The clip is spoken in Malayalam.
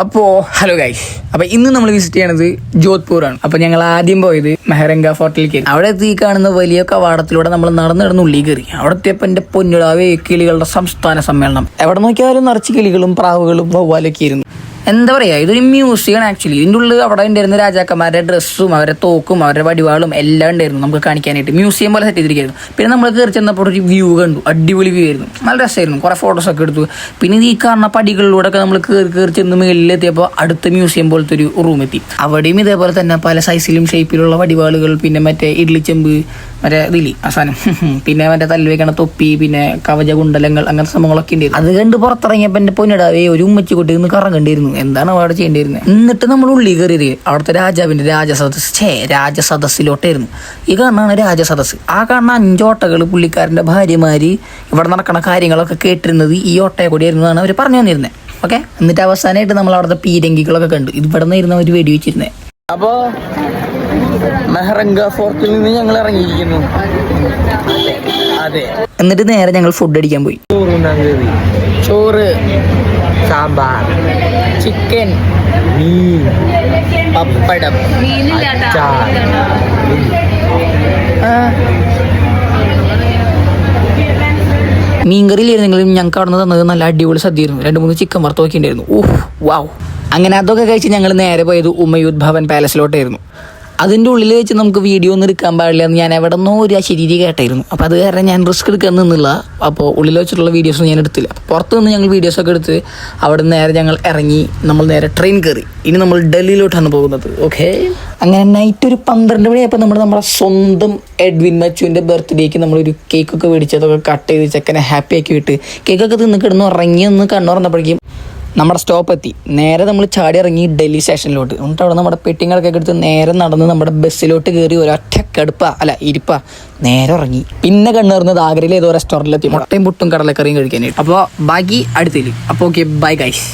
അപ്പോൾ ഹലോ ഗൈസ്, അപ്പോൾ ഇന്ന് നമ്മൾ വിസിറ്റ് ചെയ്യണത് ജോധ്പൂറാണ്. അപ്പോൾ ഞങ്ങൾ ആദ്യം പോയത് മെഹ്റംഗ ഫോർട്ടിലേക്ക്. അവിടെ എത്തി കാണുന്ന വലിയ കവാടത്തിലൂടെ നമ്മൾ നടന്ന് ഉള്ളിൽ കയറി. അവിടെ എത്തിയപ്പോൾ എൻ്റെ പൊന്നിടാവേ കിളികളുടെ സംസ്ഥാന സമ്മേളനം. എവിടെ നോക്കിയാലും നിറച്ച് കിളികളും പ്രാവുകളും വവ്വാലൊക്കെ ആയിരുന്നു. എന്താ പറയുക, ഇതൊരു മ്യൂസിയമാണ് ആക്ച്വലി. ഇതിൻ്റെ ഉള്ളിൽ അവിടെ ഉണ്ടായിരുന്ന രാജാക്കന്മാരുടെ ഡ്രസ്സും അവരുടെ തോക്കും അവരുടെ വടിവാളും എല്ലാം ഉണ്ടായിരുന്നു നമുക്ക് കാണിക്കാനായിട്ട്. മ്യൂസിയം പോലെ സെറ്റ് ചെയ്തിരിക്കുന്നു. പിന്നെ നമ്മൾ കയറി ചെന്നപ്പോൾ ഒരു വ്യൂ കണ്ടു. അടിപൊളി വ്യൂ ആയിരുന്നു, നല്ല രസമായിരുന്നു. കുറേ ഫോട്ടോസൊക്കെ എടുത്തു. പിന്നെ ഈ കാണുന്ന പടികളിലൂടെ ഒക്കെ നമ്മൾ കയറി ചെന്ന് മേളിലെത്തിയപ്പോൾ അടുത്ത മ്യൂസിയം പോലത്തെ ഒരു റൂം എത്തി. അവിടെയും ഇതേപോലെ തന്നെ പല സൈസിലും ഷേപ്പിലുള്ള വടിവാളുകൾ, പിന്നെ മറ്റേ ഇഡ്ലിച്ചെമ്പ്, മറ്റേ ഇതിലി അവസാനം, പിന്നെ മറ്റേ തല്ല് വെക്കണ തൊപ്പി, പിന്നെ കവച കുണ്ടലങ്ങൾ, അങ്ങനത്തെ സംഭവങ്ങളൊക്കെ ഉണ്ടായിരുന്നു. അത് കണ്ട് പുറത്തിറങ്ങിയപ്പോൾ എൻ്റെ പൊന്നിടാവേ ഒരു ഉമ്മച്ചിക്കുട്ടി നിന്ന് കറങ്ങേണ്ടിയിരുന്നു. എന്താണ് അവിടെ ചെയ്യേണ്ടിയിരുന്നത്? എന്നിട്ട് നമ്മൾ ഉള്ളിൽ കയറിയത് അവിടുത്തെ രാജാവിൻ്റെ രാജസദസ്സിലോട്ടായിരുന്നു. ഈ കാണാണ് രാജസദസ്സ്. ആ കാണുന്ന 5 ഓട്ടകൾ പുള്ളിക്കാരൻ്റെ ഭാര്യമാര് ഇവിടെ നടക്കുന്ന കാര്യങ്ങളൊക്കെ കേട്ടിരുന്നത് ഈ ഓട്ടയെ കൂടിയായിരുന്നു എന്നാണ് അവർ പറഞ്ഞു തന്നിരുന്നത്. ഓക്കെ, എന്നിട്ട് അവസാനമായിട്ട് നമ്മൾ അവിടുത്തെ പീരങ്കികളൊക്കെ കണ്ടു. ഇവിടെ നിന്നായിരുന്നു അവർ വെടിവെച്ചിരുന്നത്. അപ്പോൾ മെഹ്റംഗ ഫോർട്ടിൽ നിന്ന് ഞങ്ങൾ ഇറങ്ങിയിരിക്കുന്നു. അതെ, എന്നിട്ട് നേരെ ഞങ്ങൾ ഫുഡ് അടിക്കാൻ പോയി. ചോറ്, സാമ്പാർ, ചിക്കൻ, മീൻ, പപ്പടം, അച്ചാർ. മീൻകറിയിലായിരുന്നെങ്കിലും ഞങ്ങൾക്ക് അവിടെ നിന്ന് തന്നത് നല്ല അടിപൊളി സദ്യയായിരുന്നു. 2-3 ചിക്കൻ വറുത്തൊക്കെ ഉണ്ടായിരുന്നു. ഓഹ് വാവ്. അങ്ങനെ അതൊക്കെ കഴിച്ച് ഞങ്ങൾ നേരെ പോയത് ഉമയൂദ് ഭവൻ പാലസിലോട്ടായിരുന്നു. അതിൻ്റെ ഉള്ളിൽ വെച്ച് നമുക്ക് വീഡിയോ ഒന്നും എടുക്കാൻ പാടില്ല എന്ന് ഞാൻ എവിടെ നിന്നോ ഒരു ശരീരം കേട്ടായിരുന്നു. അപ്പോൾ അത് കാരണം ഞാൻ റിസ്ക് എടുക്കാൻ നിന്നില്ല. അപ്പോൾ ഉള്ളിൽ വെച്ചിട്ടുള്ള വീഡിയോസൊന്നും ഞാൻ എടുത്തില്ല. പുറത്ത് നിന്ന് ഞങ്ങൾ വീഡിയോസൊക്കെ എടുത്ത് അവിടെ നിന്ന് നേരെ ഞങ്ങൾ ഇറങ്ങി. നമ്മൾ നേരെ ട്രെയിൻ കയറി. ഇനി നമ്മൾ ഡൽഹിയിലോട്ടാണ് പോകുന്നത്. ഓക്കെ, അങ്ങനെ നൈറ്റ് ഒരു 12 മണിയായപ്പോൾ നമ്മുടെ സ്വന്തം എഡ്വിൻ മച്ചുവിൻ്റെ ബർത്ത്ഡേക്ക് നമ്മളൊരു കേക്കൊക്കെ മേടിച്ച് അതൊക്കെ കട്ട് ചെയ്ത് ചെക്കനെ ഹാപ്പി ആക്കി വിട്ട് കേക്കൊക്കെ തിന്ന് കിടന്ന് ഉറങ്ങി ഒന്ന് കണ്ണുറന്നപ്പോഴേക്കും നമ്മുടെ സ്റ്റോപ്പ് എത്തി. നേരെ നമ്മൾ ചാടി ഇറങ്ങി ഡൽഹി സ്റ്റേഷനിലോട്ട്. എന്നിട്ട് അവിടെ നമ്മുടെ പെട്ടിങ്ങളൊക്കെ എടുത്ത് നേരെ നടന്ന് നമ്മുടെ ബസ്സിലോട്ട് കയറി ഒരൊറ്റ ഇരിപ്പ നേരെ ഇറങ്ങി. പിന്നെ കണ്ണേറുന്നത് ആഗ്രയിൽ ഏതോ റെസ്റ്റോറൻറ്റിലെത്തി മുട്ടയും പുട്ടും കടലക്കറിയും കഴിക്കാനായിട്ട്. അപ്പോൾ ബാക്കി അടുത്തേക്ക്. അപ്പോൾ ഓക്കെ, ബൈ ഗൈസ്.